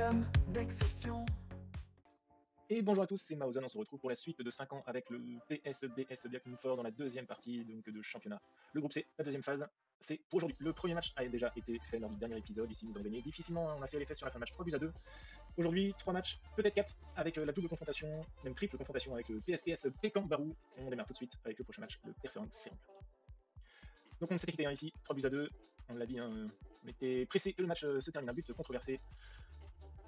système d'exception. Et bonjour à tous, c'est Maozen, on se retrouve pour la suite de 5 ans avec le PSBS Black Moonfort dans la deuxième partie donc, de championnat. Le groupe C, la deuxième phase, c'est pour aujourd'hui. Le premier match a déjà été fait lors du dernier épisode, ici nous avons gagné difficilement, on a serré les fesses sur la fin de match 3-2. Aujourd'hui, 3 matchs, peut-être 4, avec la double confrontation, même triple confrontation avec le PSPS Pécan Barou. On démarre tout de suite avec le prochain match, le Perseverance Serang. Donc on s'était quitté ici, 3-2, on l'a dit, hein, on était pressé que le match se termine, un but controversé.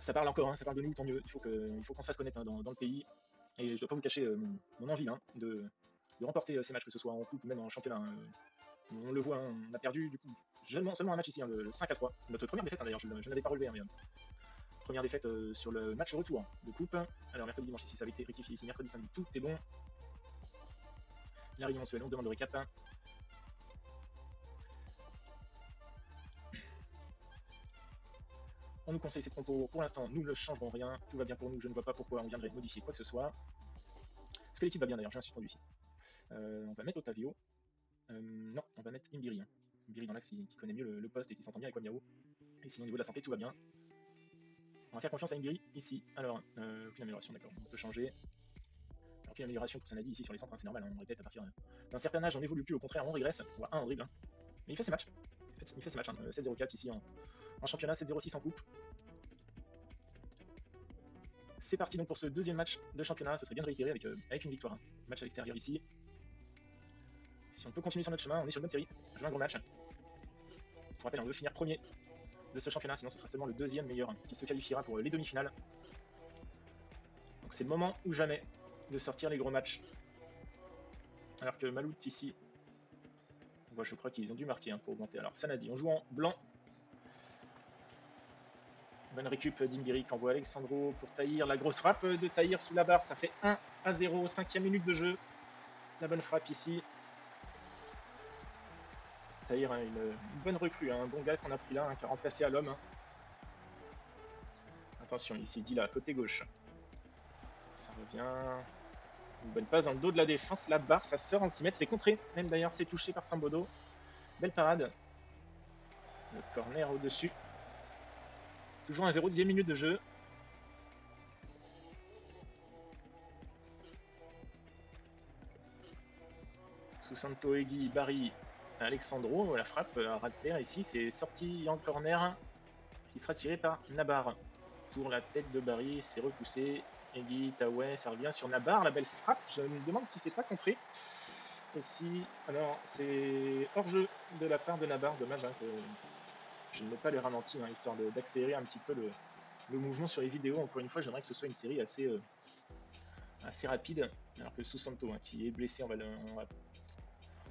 Ça parle encore, hein, ça parle de nous, tant mieux. Il faut qu'on se fasse connaître hein, dans le pays. Et je ne dois pas vous cacher mon envie hein, de remporter ces matchs, que ce soit en coupe ou même en championnat. On le voit, hein, on a perdu du coup seulement un match ici, hein, le 5-3. Notre première défaite, hein, d'ailleurs, je n'avais pas relevé. Hein, mais, première défaite sur le match retour de coupe. Alors mercredi, dimanche ici, ça avait été rectifié ici. Mercredi, samedi, tout est bon. La réunion mensuelle, on demande le récap. On nous conseille cette compo, pour l'instant nous ne changerons rien, tout va bien pour nous, je ne vois pas pourquoi on viendrait modifier quoi que ce soit. Parce que l'équipe va bien d'ailleurs, j'ai un suspendu ici. On va mettre Otavio. Non, on va mettre Imbiri. Hein. Imbiri dans l'axe qui connaît mieux le poste et qui s'entend bien avec Wamiao. Et sinon au niveau de la santé tout va bien. On va faire confiance à Imbiri ici. Alors, aucune amélioration, d'accord, on peut changer. Alors, aucune amélioration pour Sanadi ici sur les centres, hein, c'est normal, hein, on répète à partir d'un certain âge on évolue plus, au contraire on régresse, on voit un en dribble. Hein. Mais il fait ses matchs. Il fait ses matchs, hein. 7-0-4 ici en championnat, 7-0-6 en coupe. C'est parti donc pour ce deuxième match de championnat, ce serait bien de réitérer avec une victoire. Hein. Match à l'extérieur ici. Si on peut continuer sur notre chemin, on est sur une bonne série. Je veux un gros match. Pour rappel, on veut finir premier de ce championnat, sinon ce sera seulement le deuxième meilleur qui se qualifiera pour les demi-finales. Donc c'est le moment ou jamais de sortir les gros matchs. Alors que Malout ici, bon, je crois qu'ils ont dû marquer hein, pour augmenter. Alors Sanadi, on joue en blanc. Bonne récup d'Imbiri qui envoie Alexandro pour Tahir. La grosse frappe de Tahir sous la barre, ça fait 1-0, 5e minute de jeu. La bonne frappe ici. Tahir, hein, une bonne recrue, hein, un bon gars qu'on a pris là, hein, qui a remplacé à l'homme. Hein. Attention, ici, Dila, côté gauche. Ça revient. Une bonne passe dans le dos de la défense. La barre, ça sort en 6 mètres. C'est contré, même d'ailleurs, c'est touché par Sambodo. Belle parade. Le corner au-dessus. Toujours un 0, 10e minute de jeu. Susanto, Egui, Barry, Alexandro. La frappe à ras de terre ici, c'est sorti en corner qui sera tiré par Nabar. Pour la tête de Barry, c'est repoussé. Egui, Taoué, ça revient sur Nabar. La belle frappe, je me demande si c'est pas contré. Et si. Alors, c'est hors-jeu de la part de Nabar. Dommage hein, que je ne mets pas les ralentis, hein, histoire d'accélérer un petit peu le mouvement sur les vidéos. Encore une fois, j'aimerais que ce soit une série assez rapide. Alors que Susanto, hein, qui est blessé, on va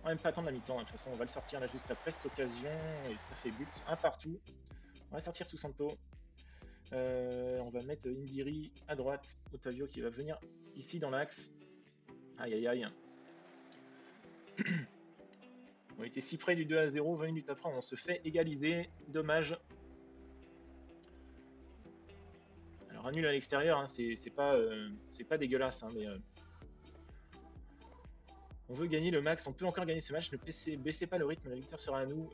même pas attendre la mi-temps. Hein. De toute façon, on va le sortir là juste après cette occasion. Et ça fait but. Un partout. On va sortir Susanto. On va mettre Imbiri à droite. Otavio qui va venir ici dans l'axe. Aïe aïe aïe. On était si près du 2-0, 20 minutes après on se fait égaliser, dommage. Alors un nul à l'extérieur, hein, c'est pas dégueulasse, hein, mais on veut gagner le max, on peut encore gagner ce match, ne baissez pas le rythme, la victoire sera à nous.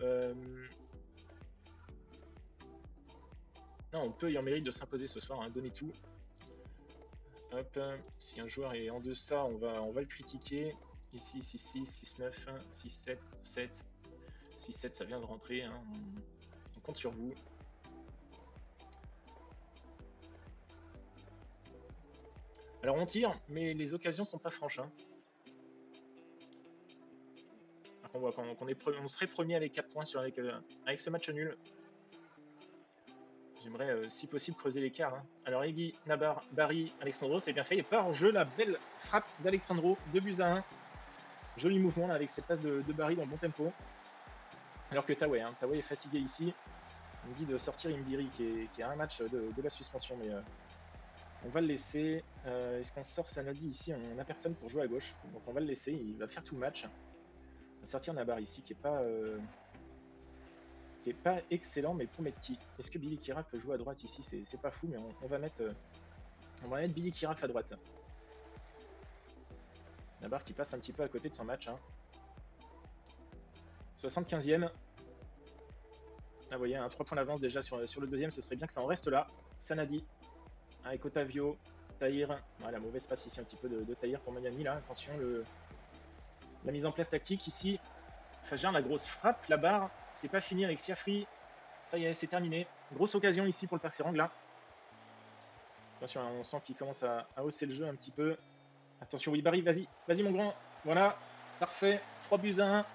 Non, on peut y en mérite de s'imposer ce soir, hein, donner tout. Hop, si un joueur est en deçà, on va le critiquer. Ici, 6-6, 6-9, 6-7, 7. 6-7, ça vient de rentrer. Hein. On compte sur vous. Alors on tire, mais les occasions sont pas franches. Hein. Alors on voit qu'on serait premier avec 4 points avec ce match nul. J'aimerais, si possible, creuser l'écart. Hein. Alors Egui, Nabar, Barry, Alexandro, c'est bien fait. Et par jeu, la belle frappe d'Alexandro, 2-1. Joli mouvement là, avec cette passe de Barry dans le bon tempo. Alors que Taoué, hein, Taoué est fatigué ici. On me dit de sortir Imbiri qui a un match de la suspension, mais on va le laisser. Est-ce qu'on sort Sanadi ici? On n'a personne pour jouer à gauche, donc on va le laisser. Il va faire tout le match. On va sortir Nabar ici qui est pas excellent, mais pour mettre qui? Est-ce que Billy Kiraf peut jouer à droite ici? C'est pas fou, mais on va mettre Billy Kiraf à droite. Nabar qui passe un petit peu à côté de son match. Hein. 75e. Là, vous voyez, un 3 points d'avance déjà sur le deuxième, ce serait bien que ça en reste là. Sanadi avec Otavio, Tahir. Voilà, mauvaise passe ici un petit peu de Tahir pour Miami là. Attention, la mise en place tactique ici. Fajar, la grosse frappe, la barre. C'est pas fini avec Siafri. Ça y est, c'est terminé. Grosse occasion ici pour le Perserang là. Attention, on sent qu'il commence à hausser le jeu un petit peu. Attention, oui, Barry, vas-y, vas-y mon grand. Voilà, parfait. 3 buts à 1.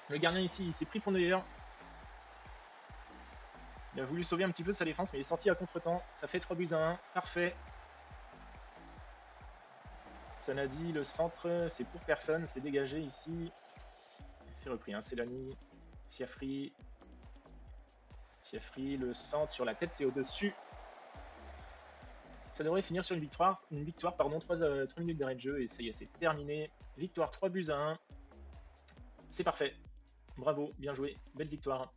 Le gardien ici, il s'est pris pour Neuer. Il a voulu sauver un petit peu sa défense, mais il est sorti à contre-temps. Ça fait 3 buts à 1. Parfait. Sanadi, le centre, c'est pour personne. C'est dégagé ici. C'est repris, hein. Selani, Siafri. Siafri, le centre sur la tête, c'est au-dessus. Ça devrait finir sur une victoire, pardon, 3 minutes d'arrêt de jeu et ça y est, c'est terminé. Victoire 3 buts à 1. C'est parfait. Bravo, bien joué, belle victoire.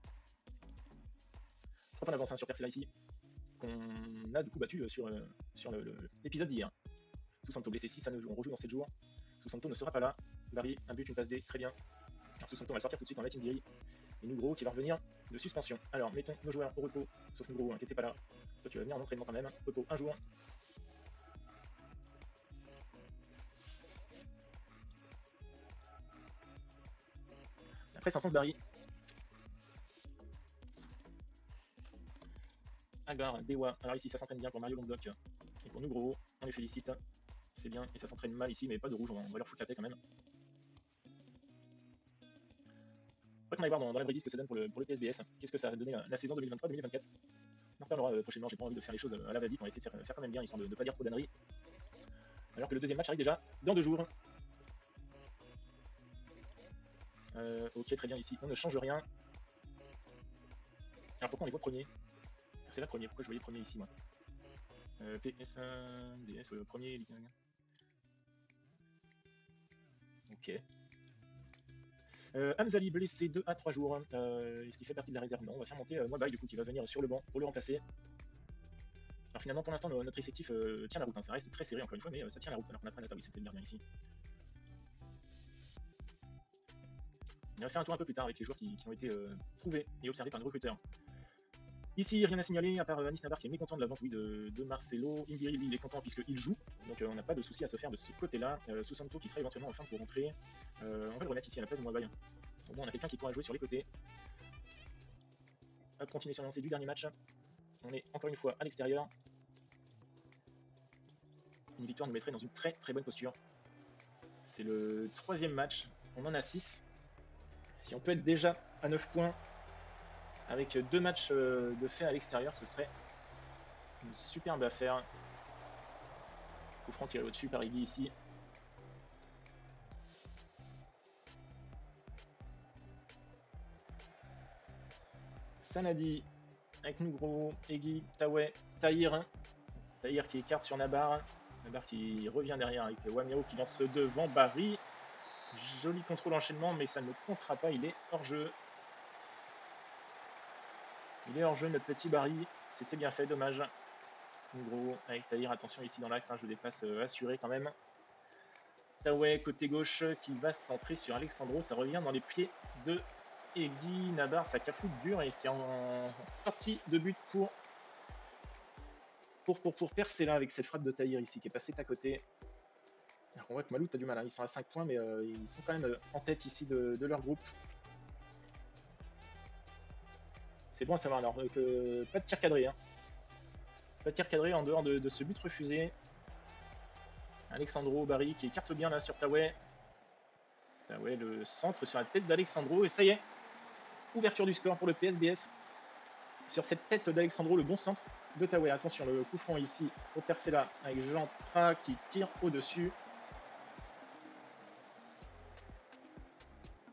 3 points d'avance sur Persela ici, qu'on a du coup battu sur l'épisode d'hier. Susanto blessé 6 à 9 jours, on rejoue dans 7 jours. Susanto ne sera pas là. Barry, un but, une passe D, très bien. Alors Susanto va le sortir tout de suite en Latin Giri. Et Nugro qui va revenir de suspension. Alors mettons nos joueurs au repos, sauf Nugro qui n'était pas là. Toi tu vas venir en entraînement quand même. Repos un jour. Après, c'est un sens Barry. Agar, Dewa. Alors ici, ça s'entraîne bien pour Mario Longdoc. Et pour nous, gros, on les félicite. C'est bien. Et ça s'entraîne mal ici, mais pas de rouge. On va leur foutre la paix quand même. Après qu'on aille voir dans la vraie vie ce que ça donne pour le PSBS. Qu'est-ce que ça a donné la saison 2023-2024. On en reparlera prochainement. J'ai pas envie de faire les choses à la va-vite. On va essayer de faire quand même bien, histoire de ne pas dire trop d'anneries. Alors que le deuxième match arrive déjà dans 2 jours. Ok, très bien ici. On ne change rien. Alors pourquoi on les voit premiers? C'est là premier. Pourquoi je voyais premier ici, moi? PS1, DS, premier. Ok. Hamzali blessé 2 à 3 jours. Est-ce qu'il fait partie de la réserve? Non, on va faire monter Moabai du coup qui va venir sur le banc pour le remplacer. Alors finalement pour l'instant notre effectif tient la route, hein. Ça reste très serré encore une fois, mais ça tient la route alors qu'on a Pranata, oui c'était le gardien ici. On va faire un tour un peu plus tard avec les joueurs qui ont été trouvés et observés par le recruteur. Ici, rien à signaler, à part Anis Nabar qui est mécontent de la vente oui, de Marcelo. Indiri, lui, il est content puisqu'il joue, donc on n'a pas de souci à se faire de ce côté-là. Susanto qui sera éventuellement en fin pour rentrer. On va le remettre ici à la place de Moabai. Bon, on a quelqu'un qui pourra jouer sur les côtés. Hop, continuer sur la lancée du dernier match. On est encore une fois à l'extérieur. Une victoire nous mettrait dans une très très bonne posture. C'est le 3e match, on en a 6. Si on peut être déjà à 9 points, avec 2 matchs de fait à l'extérieur, ce serait une superbe affaire. Coup franc tiré au-dessus par Iggy ici. Sanadi avec Nugro, Eggy, Taoué, Tahir. Tahir qui écarte sur Nabar. Nabar qui revient derrière avec Wamiao qui lance devant Barry. Joli contrôle enchaînement, mais ça ne comptera pas, il est hors jeu. Il est hors jeu, notre petit Barry. C'était bien fait, dommage. Nugro avec Tahir, attention ici dans l'axe, hein, je dépasse assuré quand même. Taoué côté gauche qui va se centrer sur Alexandro, ça revient dans les pieds de Eggy. Nabar, ça cafoute dur et c'est en sortie de but pour Persela avec cette frappe de Tahir ici qui est passée à côté. Alors on voit que Malout a du mal, hein. Ils sont à 5 points mais ils sont quand même en tête ici de leur groupe. C'est bon à savoir alors que pas de tir cadré, hein. Pas de tir cadré en dehors de ce but refusé. Alexandro Barry qui écarte bien là sur Taoué. Taoué le centre sur la tête d'Alexandro et ça y est. Ouverture du score pour le PSBS. Sur cette tête d'Alexandro, le bon centre de Taoué. Attention, le coup franc ici au Persela avec Jantra qui tire au-dessus.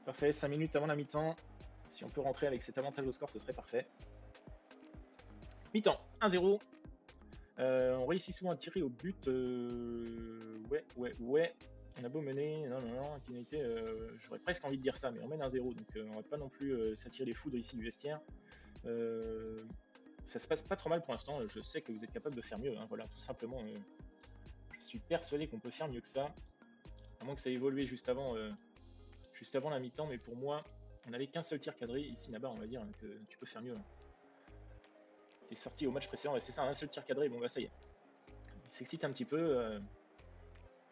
Parfait, 5 minutes avant la mi-temps. Si on peut rentrer avec cet avantage au score, ce serait parfait. Mi-temps, 1-0. On réussit souvent à tirer au but. Ouais. On a beau mener. Non, intimité. J'aurais presque envie de dire ça, mais on mène 1-0. Donc on va pas non plus s'attirer les foudres ici du vestiaire. Ça se passe pas trop mal pour l'instant. Je sais que vous êtes capable de faire mieux. Hein, voilà, tout simplement. Je suis persuadé qu'on peut faire mieux que ça. À moins que ça ait évolué juste avant la mi-temps. Mais pour moi, on n'avait qu'un seul tir cadré. Ici, là-bas, on va dire que tu peux faire mieux. T'es sorti au match précédent, c'est ça, un seul tir cadré. Bon, bah ça y est. Il s'excite un petit peu.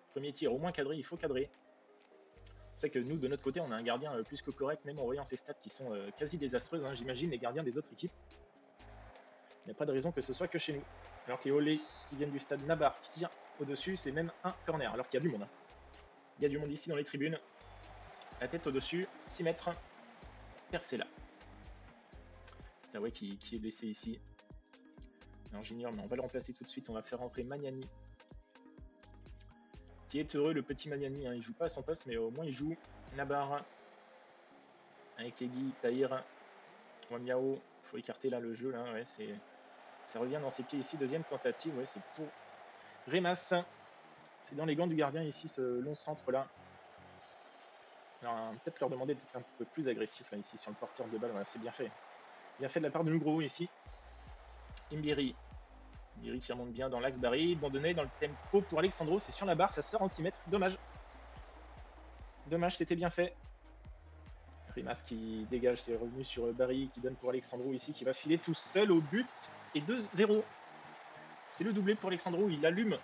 Premier tir, au moins cadré, il faut cadrer. C'est que nous, de notre côté, on a un gardien plus que correct, même en voyant ses stats qui sont quasi désastreuses. Hein, j'imagine les gardiens des autres équipes. Il n'y a pas de raison que ce soit que chez nous. Alors que les Olé qui viennent du stade Nabar qui tirent au-dessus, c'est même un corner, alors qu'il y a du monde. Hein. Il y a du monde ici dans les tribunes. La tête au-dessus, 6 mètres. Percé là. Taoué qui est blessé ici. Alors j'ignore, mais on va le remplacer tout de suite. On va faire rentrer Magnani. Qui est heureux, le petit Magnani. Hein. Il joue pas à son poste, mais au moins il joue. Nabar. Avec Egui, Tahir. Wamiao. Il faut écarter là le jeu. Là. Ouais, ça revient dans ses pieds ici. Deuxième tentative. Ouais, c'est pour Remas. C'est dans les gants du gardien ici, ce long centre là. Alors peut-être leur demander d'être un peu plus agressif là ici sur le porteur de balle. Voilà, c'est bien fait. Bien fait de la part de Nugroho ici. Imbiri. Imbiri qui remonte bien dans l'axe Barry. Bon donné dans le tempo pour Alexandro. C'est sur la barre, ça sort en 6 mètres. Dommage. Dommage, c'était bien fait. Rimas qui dégage, c'est revenu sur Barry qui donne pour Alexandro ici, qui va filer tout seul au but. Et 2-0. C'est le doublé pour Alexandro. Il allume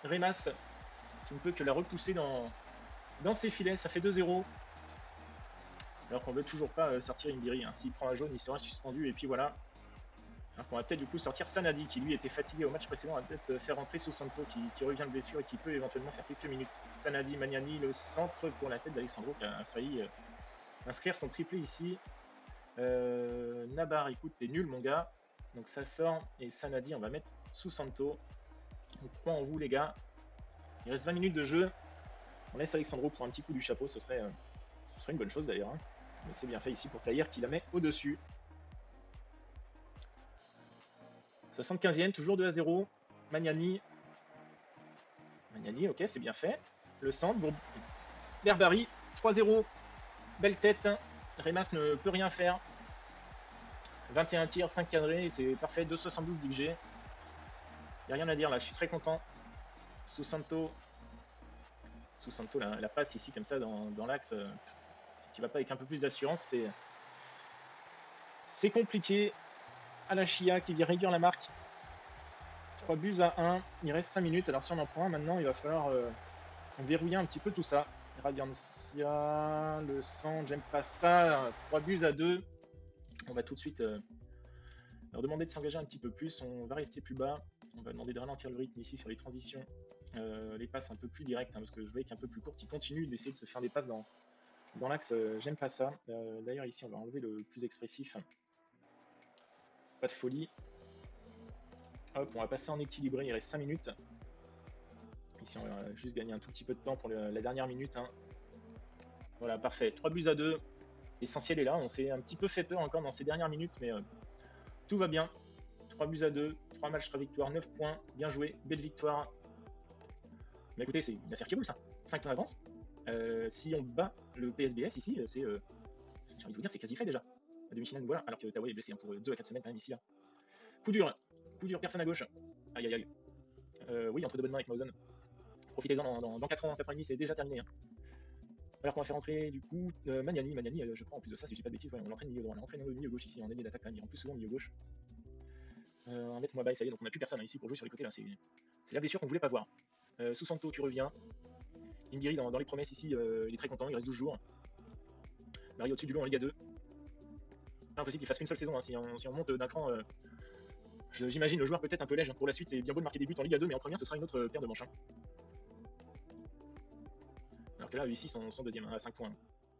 Rimas qui ne peut que la repousser dans ses filets. Ça fait 2-0. Alors qu'on ne veut toujours pas sortir Imbiri. Hein. S'il prend un jaune, il sera suspendu. Et puis voilà. Alors qu'on va peut-être du coup sortir Sanadi qui lui était fatigué au match précédent. On va peut-être faire rentrer Susanto qui revient de blessure et qui peut éventuellement faire quelques minutes. Sanadi, Magnani, le centre pour la tête d'Alexandro qui a failli inscrire son triplé ici. Nabar, écoute, t'es nul mon gars. Donc ça sort. Et Sanadi, on va mettre Susanto. On croit en vous les gars. Il reste 20 minutes de jeu. On laisse Alexandro pour un petit coup du chapeau. Ce serait une bonne chose d'ailleurs. Hein. Mais c'est bien fait ici pour Tahir qui la met au-dessus. 75e, toujours 2-0. Magnani. Magnani, ok, c'est bien fait. Le centre, Berbari, 3-0. Belle tête. Remas ne peut rien faire. 21 tirs, 5 cadrés, c'est parfait. 2,72 d'XG. Il n'y a rien à dire là, je suis très content. Susanto, la passe ici comme ça dans l'axe. Si tu vas pas avec un peu plus d'assurance, c'est compliqué. Alachia qui vient réduire la marque. 3 buts à 1. Il reste 5 minutes. Alors si on en prend un maintenant, il va falloir verrouiller un petit peu tout ça. Radiancia, le sang, j'aime pas ça. 3 buts à 2. On va tout de suite leur demander de s'engager un petit peu plus. On va rester plus bas. On va demander de ralentir le rythme ici sur les transitions. Les passes un peu plus directes, hein, parce que je voyais qu'un peu plus court, il continue d'essayer de se faire des passes dans l'axe. J'aime pas ça. D'ailleurs ici on va enlever le plus expressif. Pas de folie. Hop, on va passer en équilibré, il reste 5 minutes. Ici on va juste gagner un tout petit peu de temps pour la dernière minute. Hein. Voilà, parfait. 3 buts à 2. L'essentiel est là, on s'est un petit peu fait peur encore dans ces dernières minutes, mais tout va bien. 3 buts à 2, 3 matchs, 3 victoires, 9 points. Bien joué, belle victoire. Mais écoutez, c'est une affaire qui roule ça. 5 points d'avance. Si on bat le PSBS ici, c'est, j'ai envie de vous dire, c'est quasi fait déjà. La demi-finale, voilà, alors que Taoué est blessé hein, pour 2 à 4 semaines quand même ici. Là. Coup dur, personne à gauche. Aïe aïe aïe. Oui, entre de bonnes mains avec Mausen. Profitez-en, dans 4 ans, 4 ans et demi, c'est déjà terminé. Hein. Alors qu'on va faire rentrer du coup Magnani, je crois en plus de ça, si je dis pas de bêtises, ouais, on l'entraîne milieu droit, on l'entraîne au milieu gauche ici, en ailier d'attaque quand même, il rentre plus souvent au milieu gauche. On va mettre Mouabaye, ça y est, donc on n'a plus personne hein, ici pour jouer sur les côtés là, c'est la blessure qu'on voulait pas voir. Susanto qui revient. Imbiri dans les promesses ici, il est très content, il reste 12 jours. Barry au-dessus du lot en Liga 2. Pas impossible qu'il fasse qu'une seule saison, hein, si on monte d'un cran. J'imagine le joueur peut-être un peu léger pour la suite, c'est bien beau de marquer des buts en Liga 2, mais en première ce sera une autre paire de manches. Hein. Alors que là, ici, sont deuxième hein, à 5 points.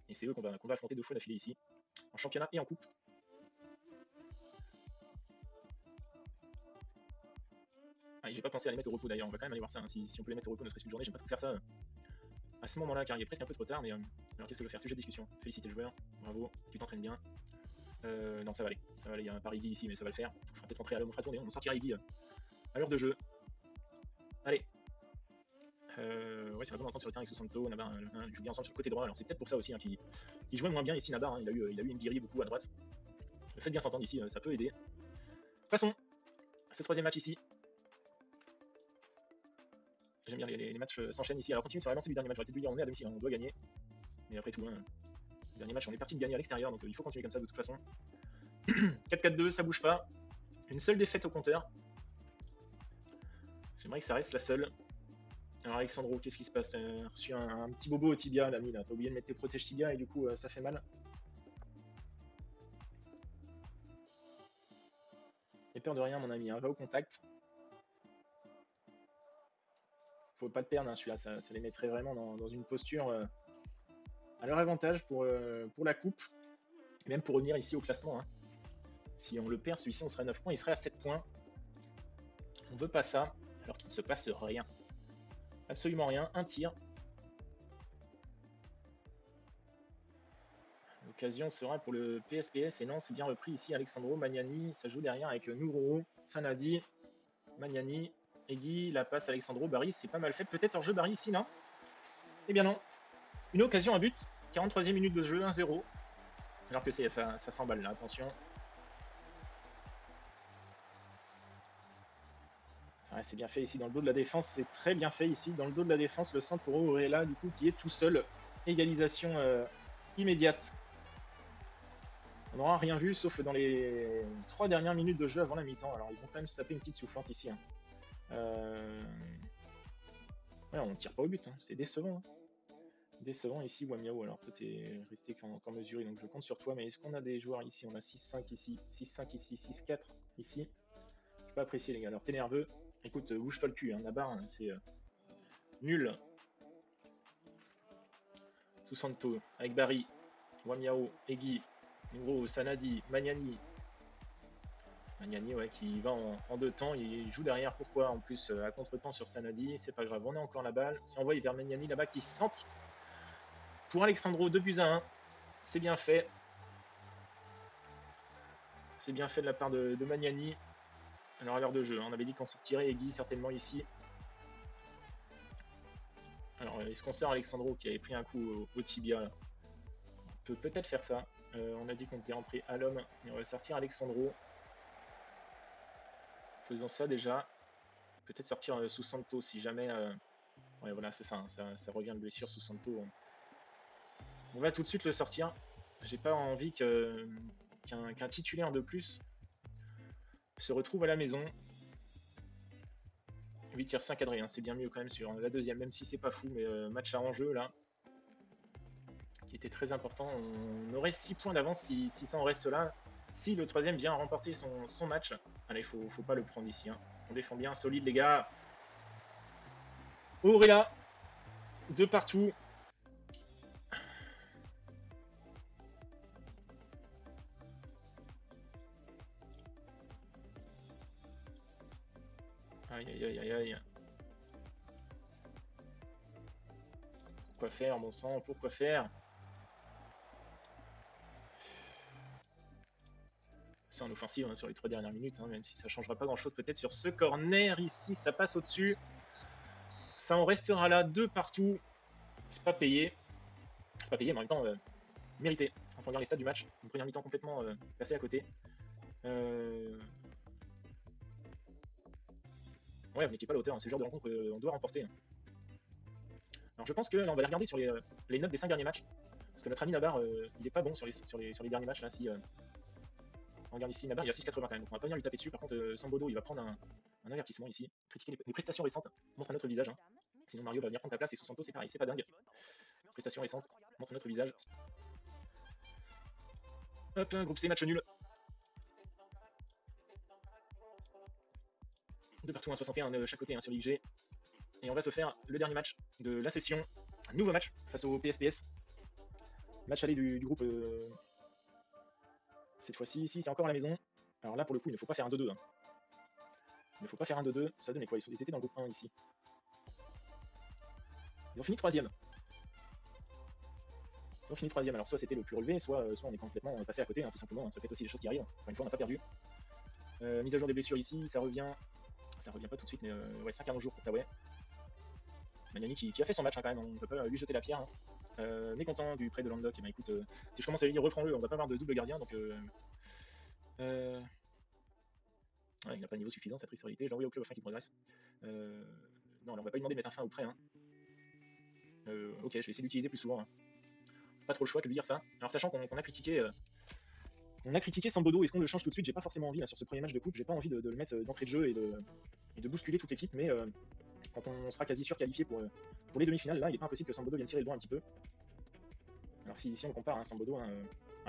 Et c'est eux qu'on va affronter 2 fois d'affilée ici, en championnat et en coupe. Ah, j'ai pas pensé à les mettre au repos d'ailleurs, on va quand même aller voir ça. Hein. Si on peut les mettre au repos ne serait-ce qu'une journée, j'aime pas trop faire ça à ce moment-là, car il est presque un peu trop tard. Mais alors qu'est-ce que je veux faire? Sujet de discussion. Féliciter le joueur, bravo, tu t'entraînes bien. Non, ça va aller, il y a un pari ici, mais ça va le faire. On fera peut-être rentrer à l'homme, on fera tourner, on sortira Iggy à l'heure de jeu. Allez. Ouais, c'est vraiment entendre sur le terrain avec Susanto, Nabar, ils jouent bien ensemble sur le côté droit, alors c'est peut-être pour ça aussi hein, qu'il jouait moins bien ici Nabar, hein, il a eu Imbiri beaucoup à droite. Le fait de bien s'entendre ici, ça peut aider. Passons à ce troisième match ici. J'aime bien les matchs s'enchaînent ici, alors continue sur la lancée du dernier match, j'aurais peut-être dû dire on est à domicile, hein, on doit gagner. Mais après tout, hein, le dernier match on est parti de gagner à l'extérieur, donc il faut continuer comme ça de toute façon. 4-4-2, ça bouge pas. Une seule défaite au compteur. J'aimerais que ça reste la seule. Alors Alexandro, qu'est-ce qui se passe? T'as reçu un petit bobo au tibia, l'ami, là. T'as oublié de mettre tes protèges tibia et du coup, ça fait mal. N'aie peur de rien, mon ami, hein. Va au contact. Faut pas le perdre, hein, celui-là. Ça les mettrait vraiment dans une posture à leur avantage pour la coupe. Et même pour revenir ici au classement. Hein. Si on le perd, celui-ci, on serait à 9 points. Il serait à 7 points. On veut pas ça, alors qu'il ne se passe rien. Absolument rien. Un tir. L'occasion sera pour le PSPS. Et non, c'est bien repris ici. Alexandro, Magnani. Ça joue derrière avec Nouro, Sanadi, Magnani, Egui. La passe Alexandro, Barry. C'est pas mal fait. Peut-être hors jeu Barry ici, non? Eh bien non. Une occasion à but. 43e minute de jeu, 1-0. Alors que ça s'emballe là, attention. Ouais, c'est bien fait ici dans le dos de la défense, c'est très bien fait ici dans le dos de la défense, le centre pour Aurela du coup qui est tout seul. Égalisation immédiate. On n'aura rien vu sauf dans les 3 dernières minutes de jeu avant la mi-temps. Alors ils vont quand même se taper une petite soufflante ici. Hein. Ouais, on tire pas au but, hein. C'est décevant. Hein. Décevant ici, Wamiao. Alors toi t'es resté qu'en mesuré, donc je compte sur toi. Mais est-ce qu'on a des joueurs ici? On a 6-5 ici, 6-5 ici, 6-4 ici. Je peux pas apprécier les gars. Alors t'es nerveux. Écoute, bouge-toi le cul, hein. Nabar, hein, c'est nul. Susanto avec Barry, Wamiao, Egui, Nuro, Sanadi, Magnani. Magnani, ouais, qui va en 2 temps. Il joue derrière. Pourquoi? En plus, à contre-temps sur Sanadi. C'est pas grave. On a encore la balle. C'est envoyé vers Magnani là-bas qui centre. Pour Alexandro, 2-1. C'est bien fait. C'est bien fait de la part de Magnani. Alors à l'heure de jeu, on avait dit qu'on sortirait Egui certainement ici. Alors est-ce qu'on sert Alexandro qui avait pris un coup au tibia? On peut peut-être faire ça. On a dit qu'on faisait rentrer à l'homme et on va sortir Alexandro. Faisons ça déjà. Peut-être sortir Susanto si jamais. Ouais voilà c'est ça, hein, ça revient de blessure Susanto. On va tout de suite le sortir. J'ai pas envie qu'un titulaire de plus se retrouve à la maison. 8 tirs 5 cadrés, hein, c'est bien mieux quand même sur la deuxième, même si c'est pas fou, mais match à enjeu là, qui était très important. On aurait 6 points d'avance si ça en reste là. Si le troisième vient remporter son match, allez, faut pas le prendre ici. Hein. On défend bien, solide les gars. Aurela, de partout. Aïe aïe aïe aïe aïe. Pourquoi faire, bon sang, pourquoi faire? C'est en offensive hein, sur les 3 dernières minutes, hein, même si ça changera pas grand chose peut-être sur ce corner ici, ça passe au-dessus. Ça en restera là, 2 partout. C'est pas payé. C'est pas payé, mais en même temps, mérité. Quand on regarde les stats du match, une première mi-temps complètement passée à côté. Ouais, vous n'étiez pas à la hauteur, hein. C'est le genre de rencontre qu'on doit remporter. Alors je pense que là, on va aller regarder sur les notes des 5 derniers matchs. Parce que notre ami Nabar, il est pas bon sur les derniers matchs. Là, si on regarde ici, Nabar, il a 6,80 quand même. Donc on va pas venir lui taper dessus. Par contre, Sambodo, il va prendre un avertissement ici. Critiquer les prestations récentes. Montre à notre visage. Hein. Sinon Mario va venir prendre ta place et Susanto, c'est pareil, c'est pas dingue. Prestations récentes. Montre notre visage. Hop, groupe C, match nul. De partout, 1,61 de chaque côté hein, sur l'IG. Et on va se faire le dernier match de la session. Un nouveau match face au PSPS. Match aller du groupe. Cette fois-ci, ici, c'est encore à la maison. Alors là, pour le coup, il ne faut pas faire un 2-2. Hein. Il ne faut pas faire un 2-2. Ça donnait quoi? Ils étaient dans le groupe 1 ici. Ils ont fini 3ème. Ils ont fini 3ème. Alors soit c'était le plus relevé, soit on est complètement passé à côté, hein, tout simplement. Hein. Ça fait aussi des choses qui arrivent. Encore une fois, on n'a pas perdu. Mise à jour des blessures ici, ça revient. Ça revient pas tout de suite, mais ouais, 5 à 11 jours pour Taoué. Magnani qui a fait son match hein, quand même, on ne peut pas lui jeter la pierre. Hein. Mécontent du prêt de Landoc, et ben écoute, si je commence à lui dire reprends-le, on va pas avoir de double gardien, donc ouais, il n'a pas de niveau suffisant, cette triste réalité, je l'envoie au club afin qu'il progresse. Non, là, on va pas lui demander de mettre un fin au prêt. Hein. Ok, je vais essayer d'utiliser plus souvent. Hein. Pas trop le choix que de dire ça. Alors sachant qu'on a critiqué On a critiqué Sambodo, est-ce qu'on le change tout de suite? J'ai pas forcément envie là, sur ce premier match de coupe, j'ai pas envie de le mettre d'entrée de jeu et de bousculer toute l'équipe, mais quand on sera quasi sûr qualifié pour les demi-finales, là il est pas impossible que Sambodo vienne tirer le doigt un petit peu. Alors si on compare hein, Sambodo, hein,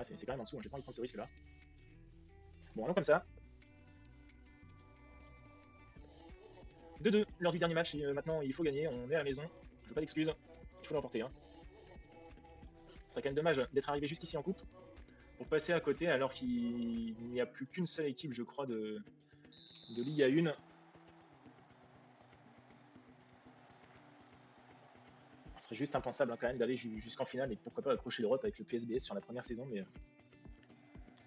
c'est quand même en dessous, hein, j'ai pas envie de prendre ce risque là. Bon allons comme ça. 2-2 lors du dernier match, et maintenant il faut gagner, on est à la maison, je veux pas d'excuses, il faut l'emporter. Hein. Ce serait quand même dommage d'être arrivé jusqu'ici en coupe, pour passer à côté alors qu'il n'y a plus qu'une seule équipe je crois de Ligue 1. Ce serait juste impensable hein, quand même d'aller jusqu'en finale et pourquoi pas accrocher l'Europe avec le PSBS sur la première saison, mais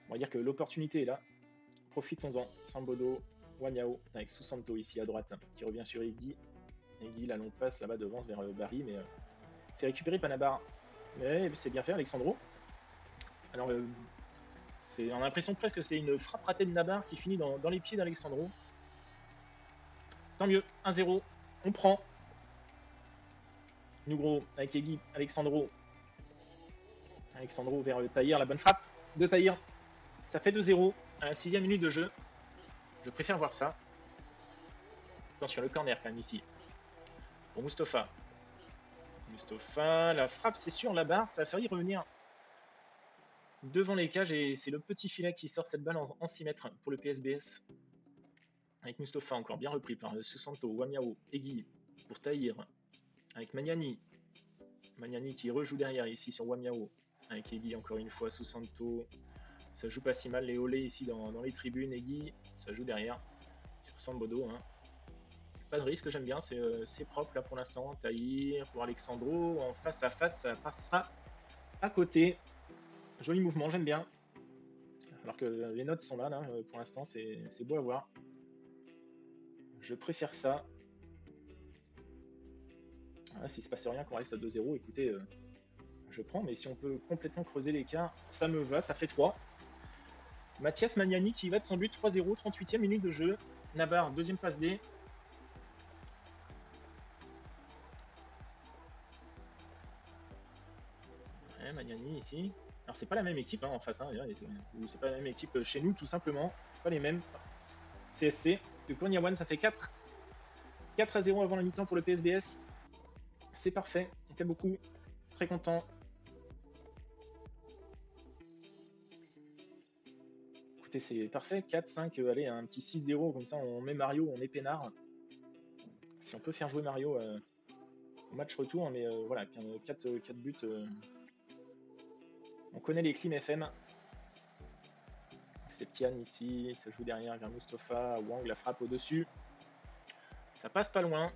on va dire que l'opportunité est là. Profitons-en. Sambodo, Wanyao avec Susanto ici à droite qui revient sur Iggy. Iggy la longue passe là-bas devant vers Barry, mais c'est récupéré Panabar. Mais c'est bien fait Alexandro. Alors on a l'impression presque que c'est une frappe ratée de Nabar qui finit dans les pieds d'Alexandro. Tant mieux, 1-0, on prend. Nugro avec Iggy, Alexandro vers Tahir, la bonne frappe de Tahir. Ça fait 2-0 à la 6ème minute de jeu. Je préfère voir ça. Attention, le corner quand même ici. Pour Mustafa. La frappe c'est sur la barre, ça a failli revenir devant les cages et c'est le petit filet qui sort cette balle en 6 mètres pour le PSBS. Avec Mustafa encore bien repris par Susanto, Wanyao, Egui pour Tahir. Avec Magnani. Magnani qui rejoue derrière ici sur Wanyao. Avec Egui encore une fois, Susanto. Ça joue pas si mal, les olés ici dans les tribunes. Egui, ça joue derrière. Sur Sambodo. Hein. Pas de risque, j'aime bien, c'est propre là pour l'instant. Tahir pour Alexandro. En face à face, ça passera à côté. Joli mouvement, j'aime bien. Alors que les notes sont là pour l'instant, c'est beau à voir. Je préfère ça. Ah, s'il se passe rien, qu'on reste à 2-0, écoutez, je prends, mais si on peut complètement creuser l'écart, ça me va, ça fait 3. Mathias Magnani qui va de son but 3-0, 38e minute de jeu. Nabar, deuxième passe D. Ouais, Magnani ici. Alors c'est pas la même équipe hein, en face, hein, c'est pas la même équipe chez nous tout simplement, c'est pas les mêmes. CSC, de Konyawan ça fait 4. 4-0 avant la mi-temps pour le PSBS. C'est parfait, on fait beaucoup, très content. Écoutez, c'est parfait, 4-5, allez, un petit 6-0, comme ça on met Mario, on est peinard. Si on peut faire jouer Mario au match retour, mais voilà, 4 buts, on connaît les clims FM. C'est Tian ici, ça joue derrière vers Mustafa, Wang la frappe au-dessus. Ça passe pas loin.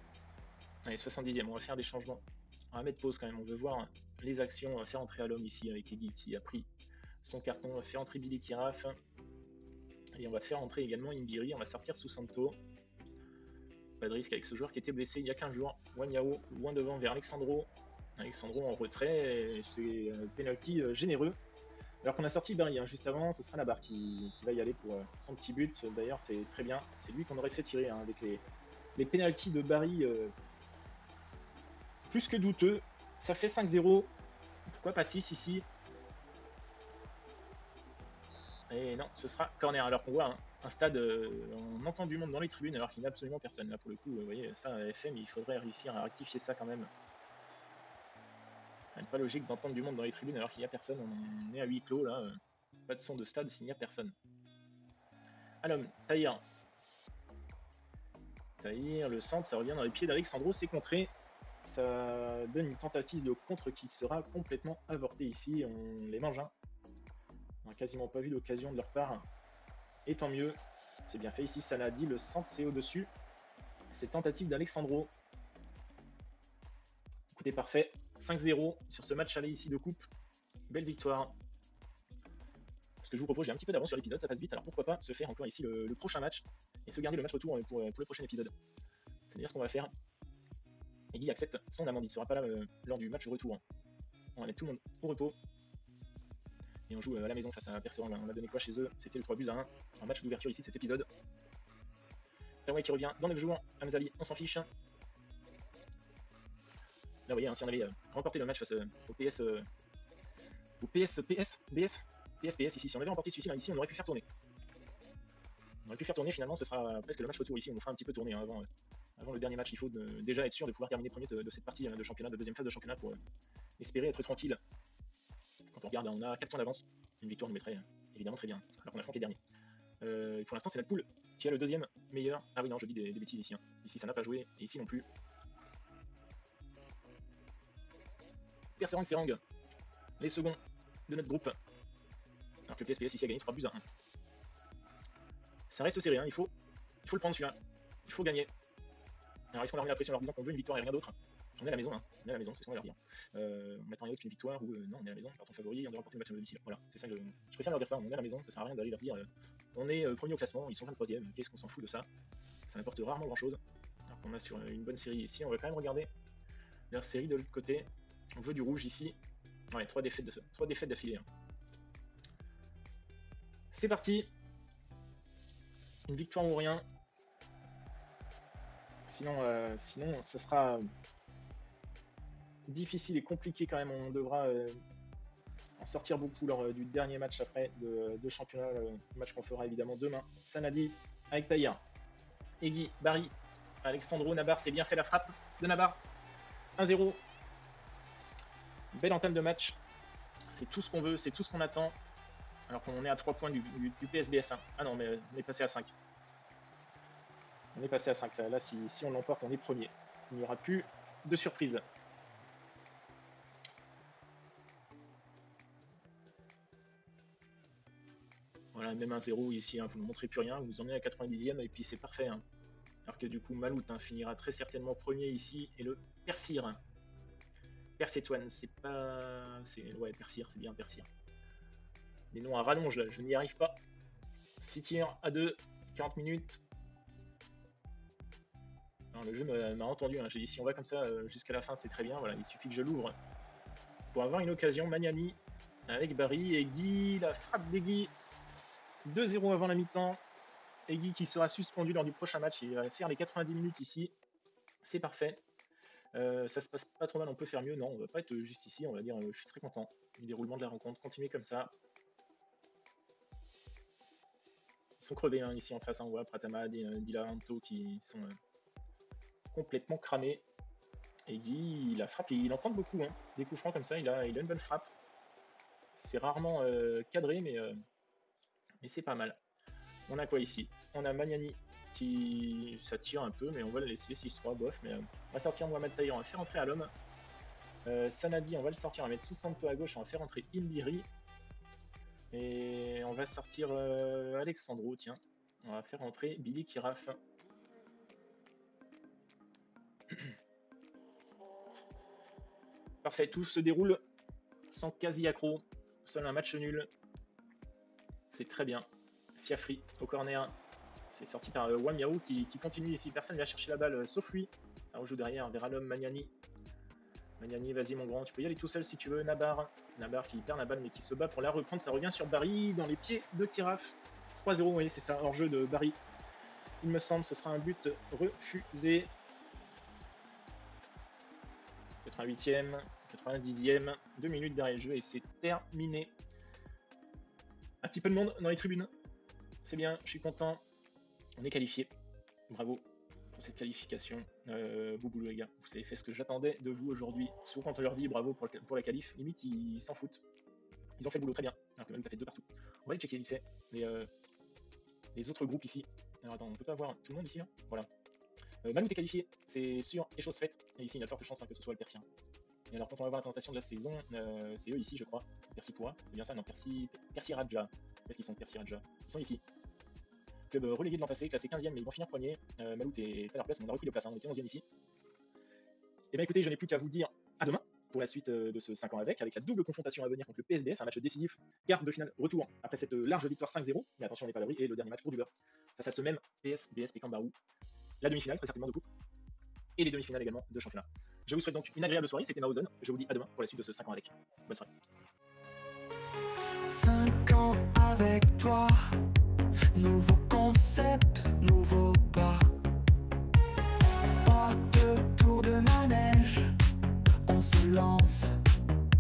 Allez, 70e, on va faire des changements. On va mettre pause quand même, on veut voir les actions. On va faire entrer à l'homme ici avec Egui qui a pris son carton. On va faire entrer Billy Kiraf. Et on va faire entrer également Imbiri. On va sortir Susanto. Pas de risque avec ce joueur qui était blessé il y a 15 jours. Wanyao, loin devant vers Alexandro. Alexandro en retrait. C'est penalty généreux. Alors qu'on a sorti Barry hein, juste avant, ce sera Nabar qui va y aller pour son petit but. D'ailleurs, c'est très bien. C'est lui qu'on aurait fait tirer hein, avec les pénaltys de Barry. Plus que douteux, ça fait 5-0, pourquoi pas 6 ici? Et non, ce sera corner, alors qu'on voit hein, un stade, on entend du monde dans les tribunes alors qu'il n'y a absolument personne, là pour le coup, vous voyez, ça FM, il faudrait réussir à rectifier ça quand même. C'est pas logique d'entendre du monde dans les tribunes alors qu'il n'y a personne, on est à huis clos là, pas de son de stade s'il n'y a personne. Alors, Tahir, le centre, ça revient dans les pieds d'Alexandro, c'est contré. Ça donne une tentative de contre qui sera complètement avortée ici. On les mange. Hein. On n'a quasiment pas vu l'occasion de leur part. Et tant mieux. C'est bien fait ici. Sanadi, le centre, c'est au-dessus. C'est tentative d'Alexandro. Écoutez, parfait. 5-0 sur ce match aller ici de coupe. Belle victoire. Ce que je vous propose, j'ai un petit peu d'avance sur l'épisode, ça passe vite. Alors pourquoi pas se faire encore ici le prochain match et se garder le match retour pour le prochain épisode. C'est-à-dire ce qu'on va faire. Egui accepte son amende, il ne sera pas là lors du match retour. On va mettre tout le monde au repos. Et on joue à la maison face à Perseverance. On a donné quoi chez eux? C'était le 3-1. Un match d'ouverture ici, cet épisode. Tawai qui revient dans 9 jours. Amzali, on s'en fiche. Là, vous voyez, hein, si on avait remporté le match face au PS. BS PSPS ici. Si on avait remporté celui-ci, ici, on aurait pu faire tourner. On aurait pu faire tourner, finalement, ce sera presque le match retour ici. On nous fera un petit peu tourner hein, avant le dernier match. Il faut déjà être sûr de pouvoir terminer premier de cette partie de championnat, de deuxième phase de championnat pour espérer être tranquille. Quand on regarde, on a 4 points d'avance. Une victoire nous mettrait évidemment très bien, alors qu'on a flanqué dernier. Pour l'instant, c'est la poule qui a le deuxième meilleur. Ah oui, non, je dis des bêtises ici. Hein. Ici, ça n'a pas joué, et ici non plus. Perserang Serang, les seconds de notre groupe. Alors que le PSPS ici a gagné 3-1. Ça reste serré, hein. Il faut le prendre celui-là. Il faut gagner. Alors est-ce qu'on a remis la pression en leur disant qu'on veut une victoire et rien d'autre? On est à la maison, hein. On est à la maison, c'est ce qu'on va leur dire. On attend rien d'autre qu'une victoire ou non, on est à la maison, carton favori, on doit remporter le match à domicile. Voilà, c'est ça que je préfère leur dire ça, on est à la maison, ça sert à rien d'aller leur dire on est premier au classement, ils sont 23e, qu'est-ce qu'on s'en fout de ça? Ça n'apporte rarement grand chose. Alors qu'on a sur une bonne série ici, on va quand même regarder leur série de l'autre côté. On veut du rouge ici. Ouais, 3 défaites d'affilée. Hein. C'est parti. Une victoire ou rien. Sinon, ça sera difficile et compliqué quand même. On devra en sortir beaucoup lors du dernier match après de championnat. Le match qu'on fera évidemment demain. Sanadi avec Tahir. Egui, Barry, Alexandro, Nabar. C'est bien fait la frappe de Nabar. 1-0. Belle entame de match. C'est tout ce qu'on veut, c'est tout ce qu'on attend. Alors qu'on est à 3 points du PSBS. Hein. Ah non, mais on est passé à 5. On est passé à 5. Là, si on l'emporte, on est premier. Il n'y aura plus de surprise. Voilà, même 1-0 ici, hein, vous ne montrez plus rien. Vous nous emmenez à 90e et puis c'est parfait. Hein. Alors que du coup, Malout finira très certainement premier ici. Et le Persir. Persétoine, c'est pas... Ouais, Persir, c'est bien Persir. Les noms à rallonge, là, je n'y arrive pas. 6 tirs à 2, 40 minutes. Non, le jeu m'a entendu, hein. J'ai dit si on va comme ça jusqu'à la fin, c'est très bien. Voilà, il suffit que je l'ouvre pour avoir une occasion. Magnani avec Barry et Guy, la frappe d'Egui. 2-0 avant la mi-temps. Egui qui sera suspendu lors du prochain match. Il va faire les 90 minutes ici. C'est parfait. Ça se passe pas trop mal, on peut faire mieux. Non, on va pas être juste ici, on va dire je suis très content du déroulement de la rencontre. Continuez comme ça. Ils sont crevés hein, ici en face, hein, on voit Pratama, Dilaranto qui sont complètement cramés. Et Guy, il a frappé, il en tente beaucoup. Hein. Des coups francs comme ça, il a une bonne frappe. C'est rarement cadré, mais c'est pas mal. On a quoi ici? On a Magnani qui s'attire un peu, mais on va le laisser 6-3, bof. Mais on va sortir Mohamed Tahir, on va faire entrer à l'homme. Sanadi, on va le sortir, on va mettre Susanto à gauche, on va faire entrer Imbiri. Et on va sortir Alexandro, tiens. On va faire entrer Billy Kiraf. Parfait, tout se déroule sans quasi accro. Seul un match nul. C'est très bien. Siafri au corner. C'est sorti par Wamiaou qui continue ici. Personne ne va chercher la balle sauf lui. Ça rejoue derrière vers l'homme Magnani. Magnani, vas-y mon grand, tu peux y aller tout seul si tu veux. Nabar qui perd la balle mais qui se bat pour la reprendre. Ça revient sur Barry dans les pieds de Kiraf. 3-0, oui c'est ça, hors jeu de Barry. Il me semble ce sera un but refusé. 88e, 90e, 2 minutes derrière le jeu et c'est terminé. Un petit peu de monde dans les tribunes. C'est bien, je suis content. On est qualifié. Bravo pour cette qualification. Bouboulou les gars, vous avez fait ce que j'attendais de vous aujourd'hui. Souvent quand on leur dit bravo pour la qualif, limite ils s'en foutent. Ils ont fait le boulot très bien. Alors que même t'as fait 2 partout. On va aller checker vite fait les autres groupes ici. Alors attends, on peut pas voir tout le monde ici là. Voilà. Malout est qualifié, c'est sûr et chose faite. Et ici il y a de fortes chances hein, que ce soit le Persien. Et alors quand on va voir la présentation de la saison, c'est eux ici je crois. Percy Pourra, c'est bien ça, non Percy Raja. Est-ce qu'ils sont Percy Raja? Ils sont ici. Club relégué de l'an passé, classé 15e, mais ils vont finir premier. Malout est à leur place, mais on a repris de place, hein, on était 11e ici. Et bien écoutez, je n'ai plus qu'à vous dire à demain pour la suite de ce 5 ans avec la double confrontation à venir contre le PSBS, un match décisif, quart de finale retour après cette large victoire 5-0. Mais attention, on n'est pas à l'abri, et le dernier match pour du beurre face à ce même PSBS Pékin-Barou. La demi-finale, très certainement de coupe, et les demi-finales également de championnat. Je vous souhaite donc une agréable soirée, c'était Maozone. Je vous dis à demain pour la suite de ce 5 ans avec. Bonne soirée. 5 ans avec toi, nouveau concept, nouveau pas. Pas de tour de manège, on se lance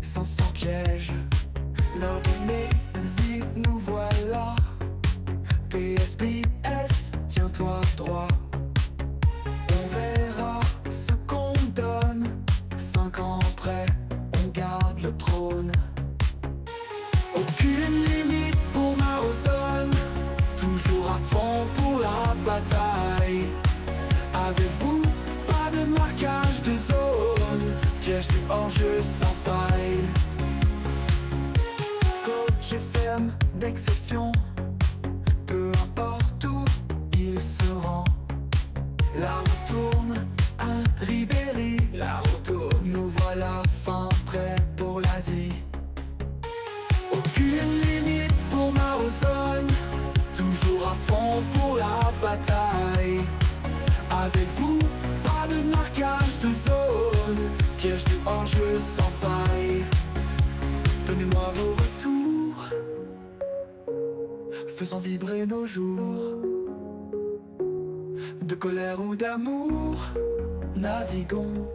sans piège. Love me, pas droit. On verra ce qu'on donne. 5 ans après, on garde le trône. Aucune limite pour Marozone, toujours à fond pour la bataille. Avec vous, pas de marquage de zone, piège du hors-jeu sans faille. Coach FM d'exception, peu importe où il se rend. La roue tourne, un Ribéry, la roue tourne. Nous voilà fin prêts pour l'Asie. Aucune limite pour Marozone, toujours à fond pour la bataille. Avec vous, pas de marquage de zone, piège du hors-jeu sans faille. Donnez-moi vos retours, faisant vibrer nos jours. De colère ou d'amour, naviguons.